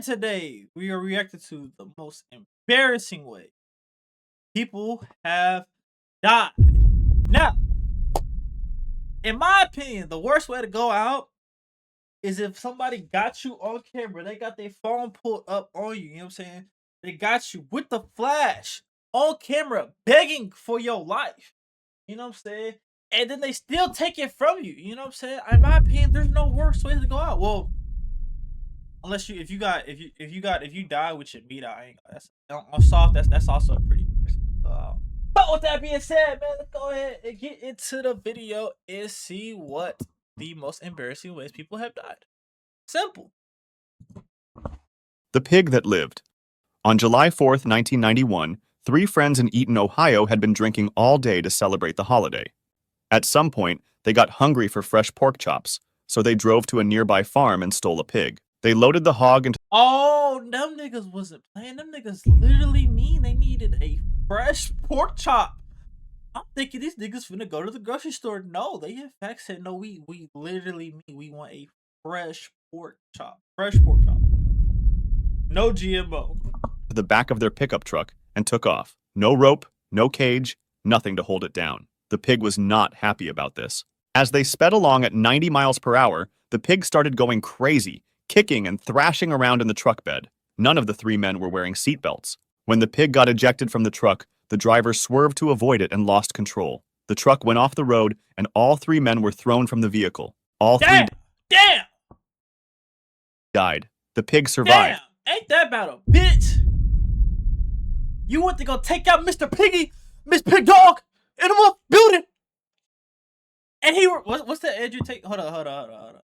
And today we are reacting to the most embarrassing way people have died. Now, in my opinion, the worst way to go out is if somebody got you on camera, they got their phone pulled up on you, you know what I'm saying? They got you with the flash on camera begging for your life. You know what I'm saying? And then they still take it from you. You know what I'm saying? In my opinion, there's no worse way to go out. Well, unless if you die with your meat out, that's on soft. That's also a pretty. But with that being said, man, let's go ahead and get into the video and see what the most embarrassing ways people have died. Simple. The Pig That Lived. On July 4th, 1991, 3 friends in Eaton, Ohio had been drinking all day to celebrate the holiday. At some point, they got hungry for fresh pork chops, so they drove to a nearby farm and stole a pig. They loaded the hog into— Oh, them niggas wasn't playing. Them niggas literally mean they needed a fresh pork chop. I'm thinking these niggas finna go to the grocery store. No, they in fact said, no, we literally mean we want a fresh pork chop. Fresh pork chop. No GMO. the back of their pickup truck and took off. No rope, no cage, nothing to hold it down. The pig was not happy about this. As they sped along at 90 miles per hour, the pig started going crazy, kicking and thrashing around in the truck bed. None of the 3 men were wearing seatbelts. When the pig got ejected from the truck, the driver swerved to avoid it and lost control. The truck went off the road, and all 3 men were thrown from the vehicle. All 3 died. The pig survived. Damn, ain't that about a bitch? You went to go take out Mr. Piggy, Miss Pig Dog, in the building. And he what's that Andrew Tate? Hold on.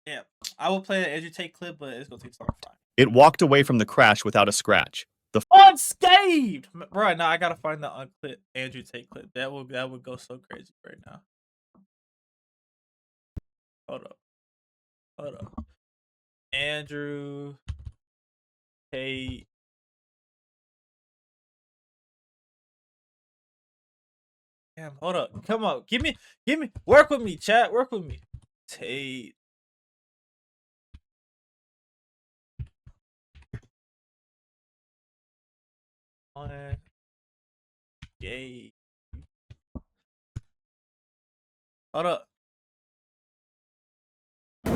Yeah, I will play an Andrew Tate clip, but it's gonna take some time. It walked away from the crash without a scratch. Unscathed! Right now, I gotta find the unclip Andrew Tate clip. That would go so crazy right now. Hold up. Andrew Tate. Damn, hold up. Come on. Give me. Work with me, chat. Work with me. Tate. On. Gay. Hold up.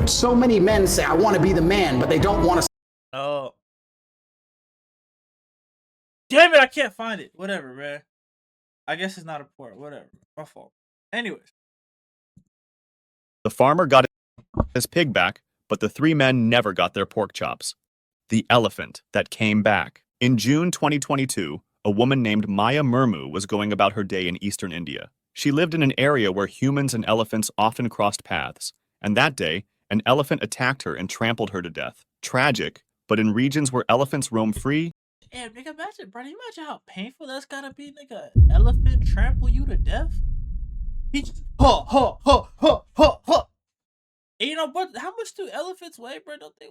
So many men say, I want to be the man, but they don't want to. Oh. Damn it, I can't find it. Whatever, man. I guess it's not important. Whatever. My fault. Anyways. The farmer got his pig back, but the 3 men never got their pork chops. The elephant that came back. In June 2022, a woman named Maya Murmu was going about her day in eastern India. She lived in an area where humans and elephants often crossed paths, and that day, an elephant attacked her and trampled her to death. Tragic, but in regions where elephants roam free— Damn, nigga, imagine how painful that's gotta be, nigga. Elephant trample you to death? He just, And you know, but how much do elephants weigh, bro? Don't they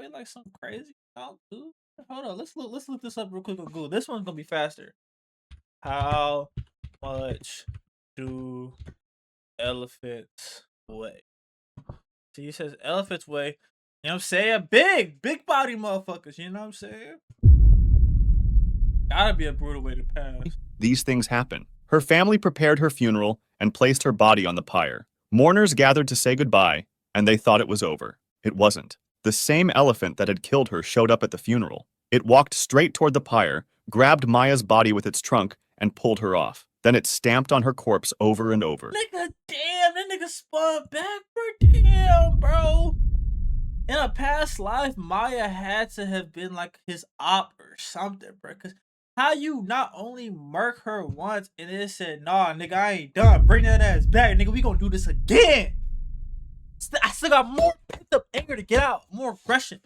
weigh like some crazy amount, too? Hold on, let's look this up real quick on Google. This one's gonna be faster. How much do elephants weigh? See, it says elephants weigh, you know what I'm saying? Big body motherfuckers, you know what I'm saying? Gotta be a brutal way to pass. These things happen. Her family prepared her funeral and placed her body on the pyre. Mourners gathered to say goodbye, and they thought it was over. It wasn't. The same elephant that had killed her showed up at the funeral. It walked straight toward the pyre, grabbed Maya's body with its trunk, and pulled her off. Then it stamped on her corpse over and over. Nigga, damn, that nigga spun backward. Damn, bro. In a past life, Maya had to have been like his op or something, bro. Cause how you not only murk her once and then said, nah, nigga, I ain't done. Bring that ass back, nigga. We gonna do this again. I still got more pent up anger to get out, more aggression.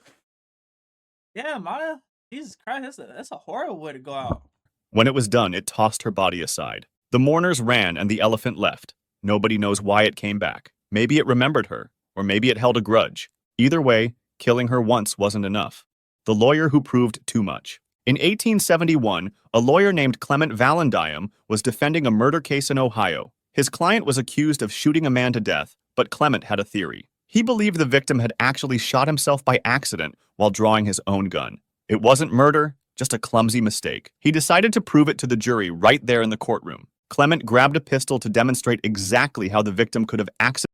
Yeah, Maya. Jesus Christ, that's a horrible way to go out. When it was done, it tossed her body aside. The mourners ran and the elephant left. Nobody knows why it came back. Maybe it remembered her, or maybe it held a grudge. Either way, killing her once wasn't enough. The lawyer who proved too much. In 1871, a lawyer named Clement Vallandigham was defending a murder case in Ohio. His client was accused of shooting a man to death, but Clement had a theory. He believed the victim had actually shot himself by accident while drawing his own gun. It wasn't murder, just a clumsy mistake. He decided to prove it to the jury right there in the courtroom. Clement grabbed a pistol to demonstrate exactly how the victim could have accidentally.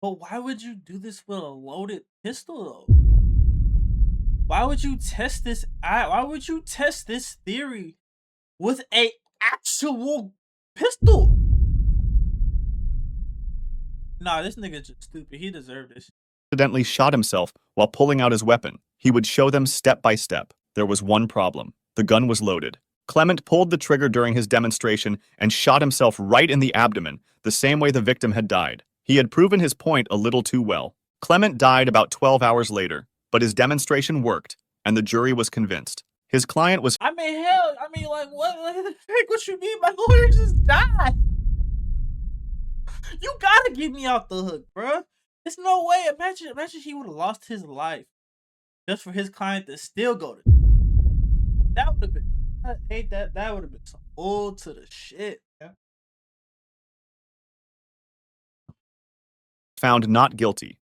But why would you do this with a loaded pistol, though? Why would you test this? Why would you test this theory with a actual pistol? Nah, this nigga just stupid. He deserved this. Accidentally shot himself while pulling out his weapon. He would show them step by step. There was one problem. The gun was loaded. Clement pulled the trigger during his demonstration and shot himself right in the abdomen, the same way the victim had died. He had proven his point a little too well. Clement died about 12 hours later, but his demonstration worked, and the jury was convinced. His client was— I mean, hell, like, what? What you mean? My lawyer just died. You gotta get me out the hook, bro. There's no way. Imagine he would have lost his life just for his client to still go to. That would have been. I hate that. That would have been some bull to the shit. Yeah. found not guilty.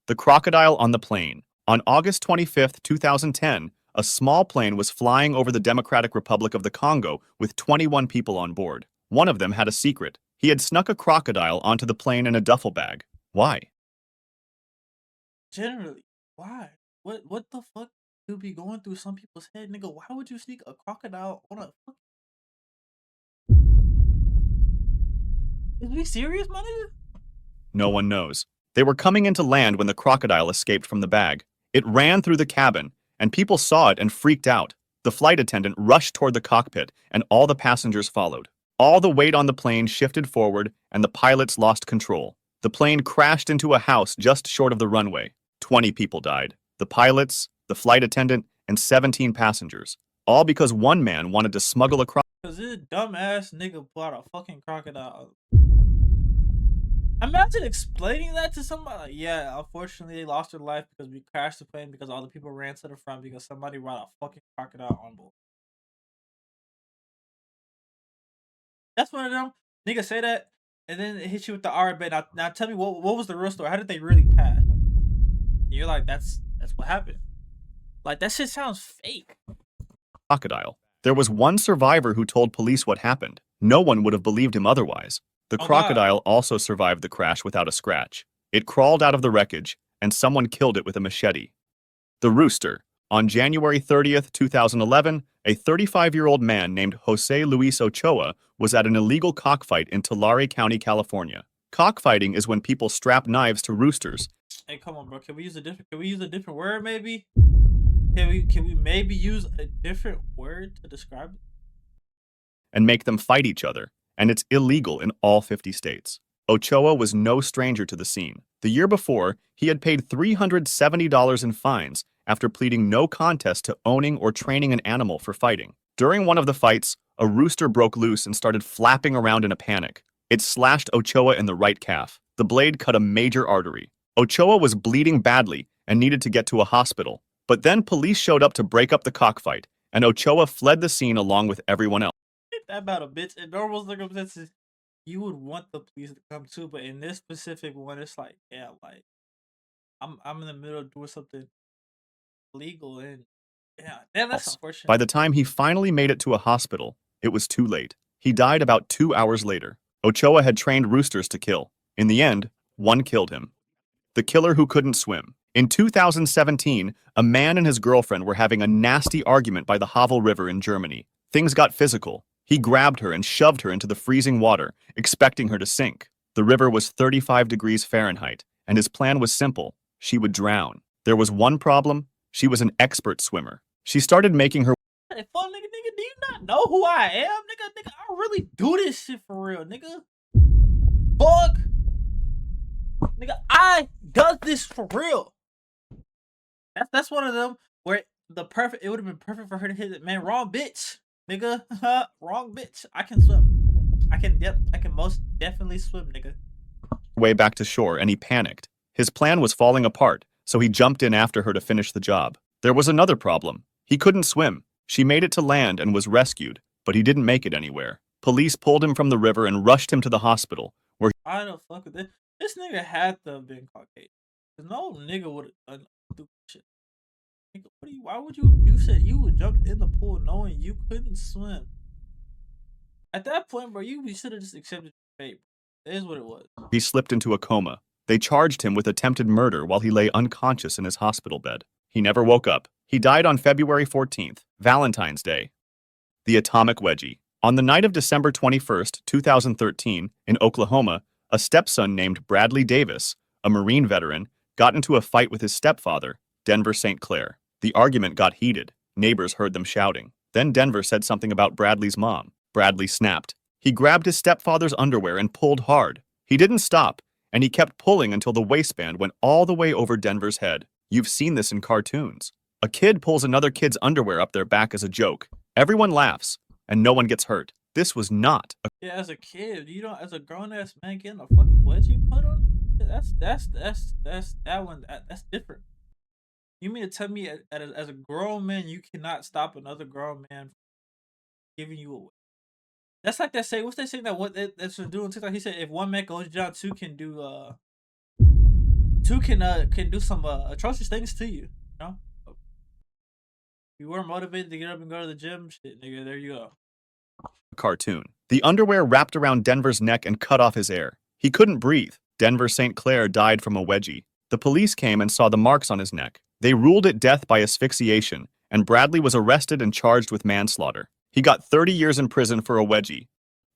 The crocodile on the plane. On August 25, 2010, a small plane was flying over the Democratic Republic of the Congo with 21 people on board. One of them had a secret. He had snuck a crocodile onto the plane in a duffel bag. Why? Generally, why? What the fuck could be going through some people's head, nigga? Why would you sneak a crocodile on a fuck? Is we serious, my nigga? No one knows. They were coming into land when the crocodile escaped from the bag. It ran through the cabin, and people saw it and freaked out. The flight attendant rushed toward the cockpit, and all the passengers followed. All the weight on the plane shifted forward, and the pilots lost control. The plane crashed into a house just short of the runway. 20 people died. The pilots, the flight attendant, and 17 passengers. All because one man wanted to smuggle a crocodile. Cause this dumbass nigga bought a fucking crocodile. Imagine explaining that to somebody. Like, yeah, unfortunately they lost their life because we crashed the plane because all the people ran to the front because somebody brought a fucking crocodile on board. That's one of them. Nigga say that and then it hits you with the R bet. Now tell me what was the real story? How did they really pass? And you're like, that's what happened. Like that shit sounds fake. Crocodile. There was one survivor who told police what happened. No one would have believed him otherwise. The crocodile also survived the crash without a scratch. It crawled out of the wreckage, and someone killed it with a machete. The rooster. On January 30th, 2011, a 35-year-old man named Jose Luis Ochoa was at an illegal cockfight in Tulare County, California. Cockfighting is when people strap knives to roosters. Hey, come on, bro. Can we use a different word, maybe? Can we maybe use a different word to describe it? And make them fight each other, and it's illegal in all 50 states. Ochoa was no stranger to the scene. The year before, he had paid $370 in fines after pleading no contest to owning or training an animal for fighting. During one of the fights, a rooster broke loose and started flapping around in a panic. It slashed Ochoa in the right calf. The blade cut a major artery. Ochoa was bleeding badly and needed to get to a hospital. But then police showed up to break up the cockfight, and Ochoa fled the scene along with everyone else. That about a bitch. In normal circumstances, you would want the police to come too, but in this specific one, it's like, yeah, like I'm in the middle of doing something legal, and yeah, damn, that's unfortunate. By the time he finally made it to a hospital, it was too late. He died about 2 hours later. Ochoa had trained roosters to kill. In the end, one killed him. The killer who couldn't swim. In 2017, a man and his girlfriend were having a nasty argument by the Havel River in Germany. Things got physical. He grabbed her and shoved her into the freezing water, expecting her to sink. The river was 35 degrees Fahrenheit, and his plan was simple. She would drown. There was one problem. She was an expert swimmer. She started making her— Hey, fuck, nigga, do you not know who I am? Nigga, I really do this shit for real, nigga. Fuck. Nigga, I does this for real. That's one of them where it would have been perfect for her to hit it, man. Wrong bitch. Nigga, wrong bitch. I can swim. I can most definitely swim, nigga. way back to shore, and he panicked. His plan was falling apart, so he jumped in after her to finish the job. There was another problem. He couldn't swim. She made it to land and was rescued, but he didn't make it anywhere. Police pulled him from the river and rushed him to the hospital, where I don't fuck with it. This nigga had to have been Caucasian. Cause no nigga would have done stupid shit. Nigga, why would you? You said you would jump in the pool knowing you couldn't swim. At that point, bro, you should have just accepted your fate. It is what it was. He slipped into a coma. They charged him with attempted murder while he lay unconscious in his hospital bed. He never woke up. He died on February 14th, Valentine's Day. The Atomic Wedgie. On the night of December 21st, 2013, in Oklahoma, a stepson named Bradley Davis, a Marine veteran, got into a fight with his stepfather, Denver St. Clair. The argument got heated. Neighbors heard them shouting. Then Denver said something about Bradley's mom. Bradley snapped. He grabbed his stepfather's underwear and pulled hard. He didn't stop, and he kept pulling until the waistband went all the way over Denver's head. You've seen this in cartoons. A kid pulls another kid's underwear up their back as a joke. Everyone laughs, and no one gets hurt. This was not a... Yeah, as a kid, you don't, as a grown ass man getting a fucking wedgie put on, that's that one. That's different. You mean to tell me as a grown man you cannot stop another grown man from giving you a? That's like that say. What's they saying that what that's doing TikTok? He said if one man goes down, two can do some atrocious things to you. You know, if you weren't motivated to get up and go to the gym, shit, nigga, there you go. Cartoon. The underwear wrapped around Denver's neck and cut off his air. He couldn't breathe. Denver St. Clair died from a wedgie. The police came and saw the marks on his neck. They ruled it death by asphyxiation, and Bradley was arrested and charged with manslaughter. He got 30 years in prison for a wedgie.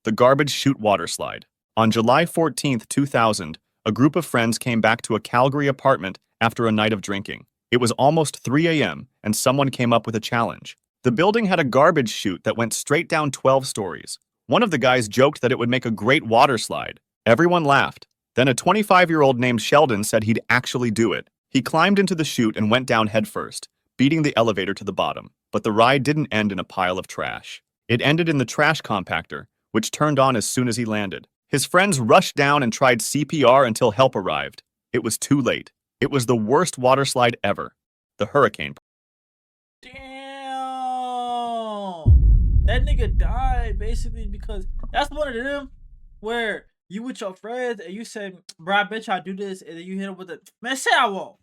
The Garbage Chute Water Slide. On July 14, 2000, a group of friends came back to a Calgary apartment after a night of drinking. It was almost 3 a.m., and someone came up with a challenge. The building had a garbage chute that went straight down 12 stories. One of the guys joked that it would make a great water slide. Everyone laughed. Then a 25-year-old named Sheldon said he'd actually do it. He climbed into the chute and went down headfirst, beating the elevator to the bottom. But the ride didn't end in a pile of trash. It ended in the trash compactor, which turned on as soon as he landed. His friends rushed down and tried CPR until help arrived. It was too late. It was the worst water slide ever. The hurricane. Damn, that nigga died basically because that's one of them where you with your friends and you say, bro, I bet y'all do this, and then you hit him with it. Man, say I won't.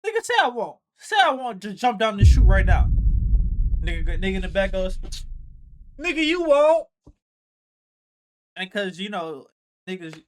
Nigga, say I won't. Say I won't. Just jump down the chute right now. Nigga in the back goes, nigga, you won't. And cause you know, niggas,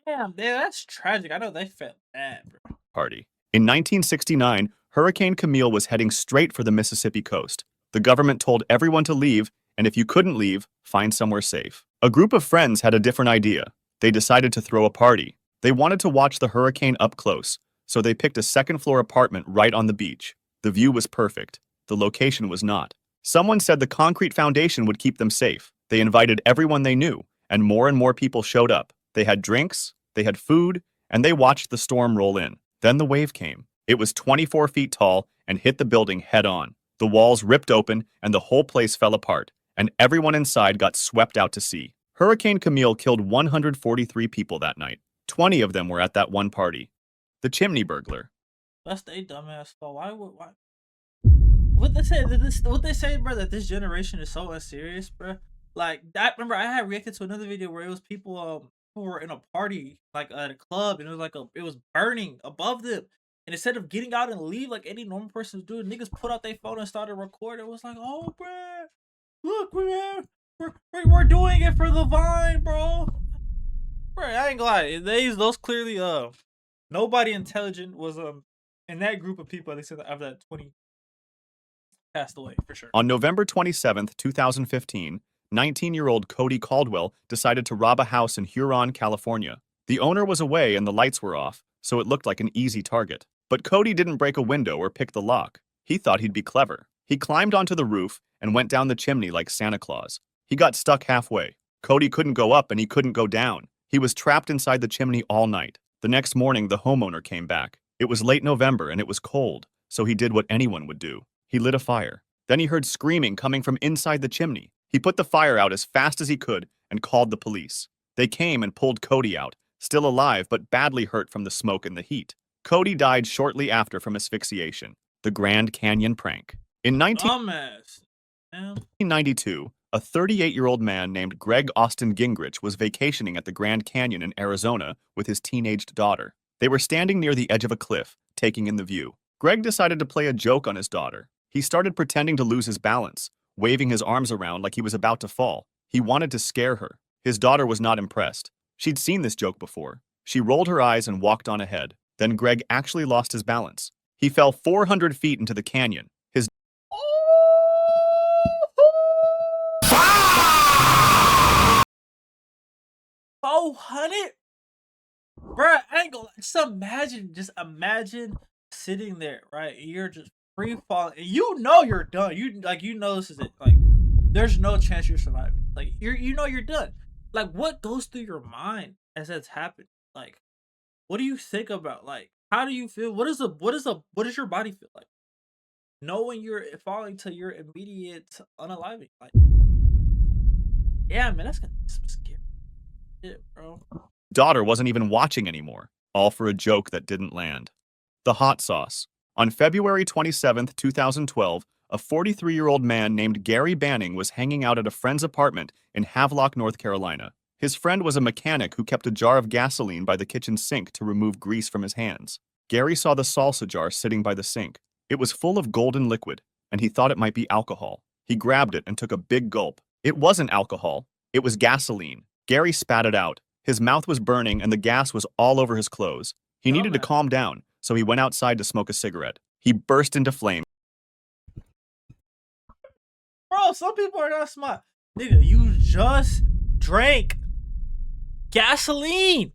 damn, that's tragic. I know they felt bad, bro. Party. In 1969, Hurricane Camille was heading straight for the Mississippi coast. The government told everyone to leave, and if you couldn't leave, find somewhere safe. A group of friends had a different idea. They decided to throw a party. They wanted to watch the hurricane up close, so they picked a second-floor apartment right on the beach. The view was perfect. The location was not. Someone said the concrete foundation would keep them safe. They invited everyone they knew, and more people showed up. They had drinks, they had food, and they watched the storm roll in. Then the wave came. It was 24 feet tall and hit the building head-on. The walls ripped open, and the whole place fell apart, and everyone inside got swept out to sea. Hurricane Camille killed 143 people that night. 20 of them were at that one party. The chimney burglar. That's they dumbass fault. Why? What they say, bro, that this generation is so unserious, bro. Like that. Remember, I had reacted to another video where it was people who were in a party, like at a club, and it was like it was burning above them. And instead of getting out and leave like any normal person was doing, niggas put out their phone and started recording. It was like, oh, bro, look, we're doing it for the Vine, bro. Bro, I ain't gonna lie. Those clearly nobody intelligent was in that group of people. They said after that 20 passed away for sure. On November 27th, 2015, 19-year-old Cody Caldwell decided to rob a house in Huron, California. The owner was away and the lights were off, so it looked like an easy target. But Cody didn't break a window or pick the lock. He thought he'd be clever. He climbed onto the roof and went down the chimney like Santa Claus. He got stuck halfway. Cody couldn't go up and he couldn't go down. He was trapped inside the chimney all night. The next morning, the homeowner came back. It was late November and it was cold, so he did what anyone would do. He lit a fire. Then he heard screaming coming from inside the chimney. He put the fire out as fast as he could and called the police. They came and pulled Cody out, still alive but badly hurt from the smoke and the heat. Cody died shortly after from asphyxiation. The Grand Canyon Prank. In 1992, A 38-year-old man named Greg Austin Gingrich was vacationing at the Grand Canyon in Arizona with his teenaged daughter. They were standing near the edge of a cliff, taking in the view. Greg decided to play a joke on his daughter. He started pretending to lose his balance, waving his arms around like he was about to fall. He wanted to scare her. His daughter was not impressed. She'd seen this joke before. She rolled her eyes and walked on ahead. Then Greg actually lost his balance. He fell 400 feet into the canyon. His 400? Bruh, I ain't gonna just imagine sitting there, right? You're just free falling, and you know you're done. You know this is it. Like, there's no chance you're surviving. Like, you're done. Like, what goes through your mind as that's happening? Like, what do you think about? Like, how do you feel? What does your body feel like? Knowing you're falling to your immediate unaliving. Like, yeah, man, that's gonna be some scary shit, bro. daughter wasn't even watching anymore, all for a joke that didn't land. The hot sauce. On February 27, 2012, a 43-year-old man named Gary Banning was hanging out at a friend's apartment in Havelock, North Carolina. His friend was a mechanic who kept a jar of gasoline by the kitchen sink to remove grease from his hands. Gary saw the salsa jar sitting by the sink. It was full of golden liquid, and he thought it might be alcohol. He grabbed it and took a big gulp. It wasn't alcohol. It was gasoline. Gary spat it out. His mouth was burning and the gas was all over his clothes. He needed to calm down, so he went outside to smoke a cigarette. He burst into flames. Bro, some people are not smart. Nigga, you just drank gasoline.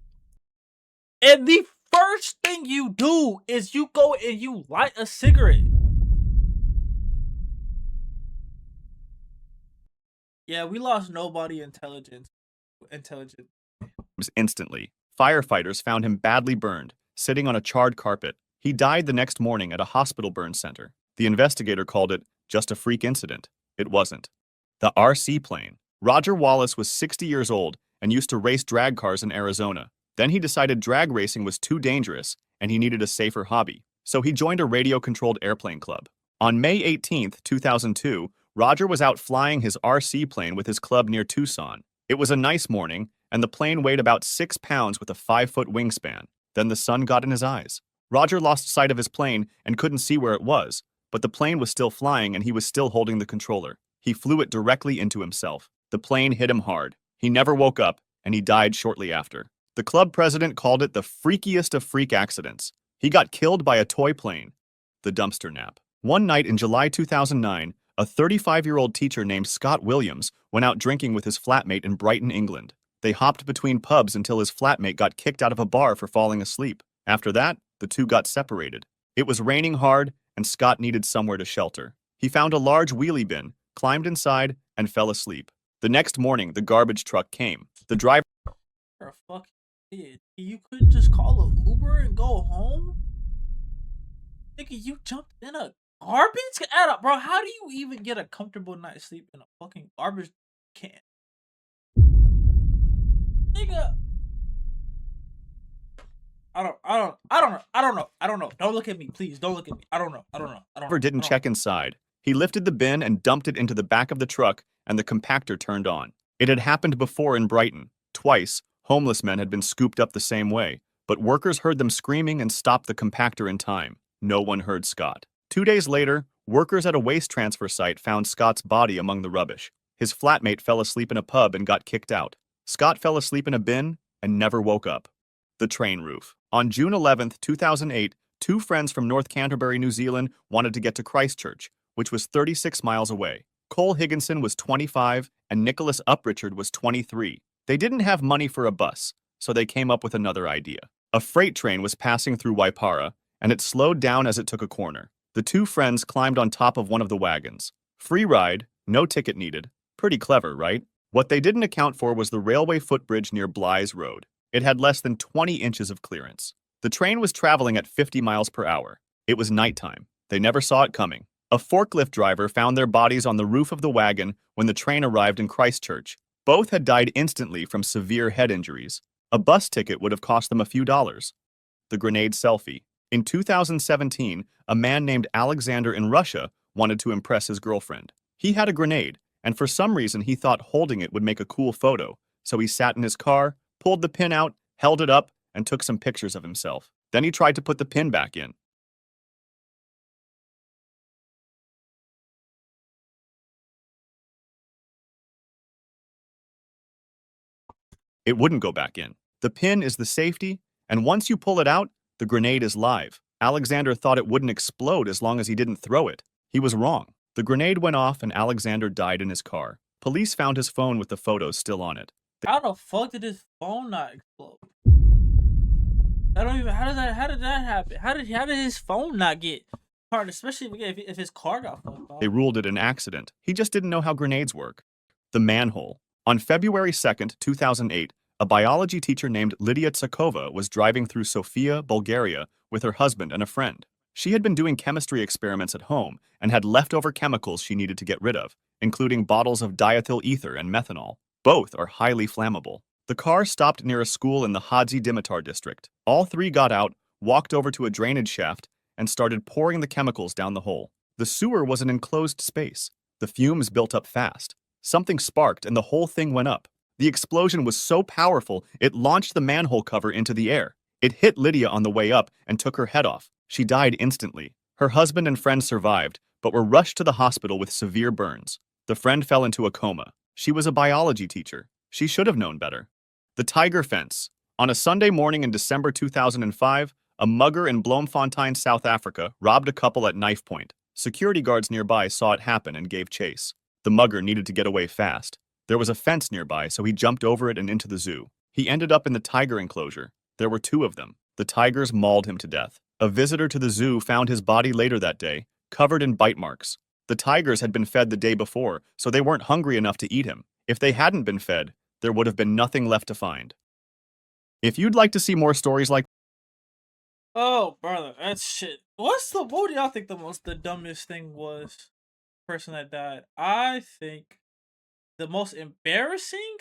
And the first thing you do is you go and you light a cigarette. Yeah, we lost nobody intelligent. Instantly, firefighters found him badly burned, sitting on a charred carpet. He died the next morning at a hospital burn center. The investigator called it just a freak incident. It wasn't. The RC plane. Roger Wallace was 60 years old and used to race drag cars in Arizona. Then he decided drag racing was too dangerous and he needed a safer hobby. So he joined a radio-controlled airplane club. On May 18, 2002, Roger was out flying his RC plane with his club near Tucson. It was a nice morning, and the plane weighed about 6 pounds with a 5-foot wingspan. Then the sun got in his eyes. Roger lost sight of his plane and couldn't see where it was, but the plane was still flying and he was still holding the controller. He flew it directly into himself. The plane hit him hard. He never woke up, and he died shortly after. The club president called it the freakiest of freak accidents. He got killed by a toy plane. The dumpster nap. One night in July 2009, a 35-year-old teacher named Scott Williams went out drinking with his flatmate in Brighton, England. They hopped between pubs until his flatmate got kicked out of a bar for falling asleep. After that, the two got separated. It was raining hard, and Scott needed somewhere to shelter. He found a large wheelie bin, climbed inside, and fell asleep. The next morning, the garbage truck came. The driver... You're a fucking idiot. You couldn't just call an Uber and go home? Nigga, you jumped in a garbage? Add up, bro. How do you even get a comfortable night's sleep in a fucking garbage can? Nigga. I don't know. Don't look at me, please. Don't look at me. I don't know. Didn't check inside. He lifted the bin and dumped it into the back of the truck, and the compactor turned on. It had happened before in Brighton. Twice, homeless men had been scooped up the same way, but workers heard them screaming and stopped the compactor in time. No one heard Scott. 2 days later, workers at a waste transfer site found Scott's body among the rubbish. His flatmate fell asleep in a pub and got kicked out. Scott fell asleep in a bin and never woke up. The train roof. On June 11, 2008, two friends from North Canterbury, New Zealand wanted to get to Christchurch, which was 36 miles away. Cole Higginson was 25 and Nicholas Uprichard was 23. They didn't have money for a bus, so they came up with another idea. A freight train was passing through Waipara, and it slowed down as it took a corner. The two friends climbed on top of one of the wagons. Free ride, no ticket needed. Pretty clever, right? What they didn't account for was the railway footbridge near Blythe Road. It had less than 20 inches of clearance. The train was traveling at 50 miles per hour. It was nighttime. They never saw it coming. A forklift driver found their bodies on the roof of the wagon when the train arrived in Christchurch. Both had died instantly from severe head injuries. A bus ticket would have cost them a few dollars. The grenade selfie. In 2017, a man named Alexander in Russia wanted to impress his girlfriend. He had a grenade, and for some reason he thought holding it would make a cool photo, so he sat in his car, pulled the pin out, held it up, and took some pictures of himself. Then he tried to put the pin back in. It wouldn't go back in. The pin is the safety, and once you pull it out, the grenade is live. Alexander thought it wouldn't explode as long as he didn't throw it. He was wrong. The grenade went off and Alexander died in his car. Police found his phone with the photos still on it. How the fuck did his phone not explode? I don't even. How did that happen? How did his phone not get hurt? Especially if his car got fucked off. They ruled it an accident. He just didn't know how grenades work. The manhole. On February 2nd, 2008, a biology teacher named Lydia Tsakova was driving through Sofia, Bulgaria, with her husband and a friend. She had been doing chemistry experiments at home and had leftover chemicals she needed to get rid of, including bottles of diethyl ether and methanol. Both are highly flammable. The car stopped near a school in the Hadzi Dimitar district. All three got out, walked over to a drainage shaft, and started pouring the chemicals down the hole. The sewer was an enclosed space. The fumes built up fast. Something sparked and the whole thing went up. The explosion was so powerful, it launched the manhole cover into the air. It hit Lydia on the way up and took her head off. She died instantly. Her husband and friend survived, but were rushed to the hospital with severe burns. The friend fell into a coma. She was a biology teacher. She should have known better. The Tiger Fence. On a Sunday morning in December 2005, a mugger in Bloemfontein, South Africa, robbed a couple at knife point. Security guards nearby saw it happen and gave chase. The mugger needed to get away fast. There was a fence nearby, so he jumped over it and into the zoo. He ended up in the tiger enclosure. There were 2 of them. The tigers mauled him to death. A visitor to the zoo found his body later that day, covered in bite marks. The tigers had been fed the day before, so they weren't hungry enough to eat him. If they hadn't been fed, there would have been nothing left to find. If you'd like to see more stories like Oh, brother, that's shit. What do y'all think the dumbest thing was? Person that died. I think the most embarrassing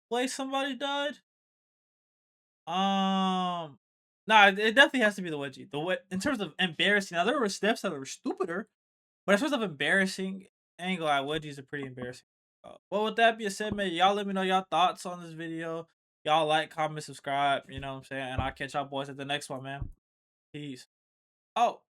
way somebody died. Nah, it definitely has to be the wedgie. The way in terms of embarrassing. Now there were steps that were stupider, but in terms of embarrassing, I ain't gonna lie, wedgies are pretty embarrassing. Well, with that being said, man, y'all let me know y'all thoughts on this video. Y'all like, comment, subscribe. You know what I'm saying, and I'll catch y'all boys at the next one, man. Peace. Oh.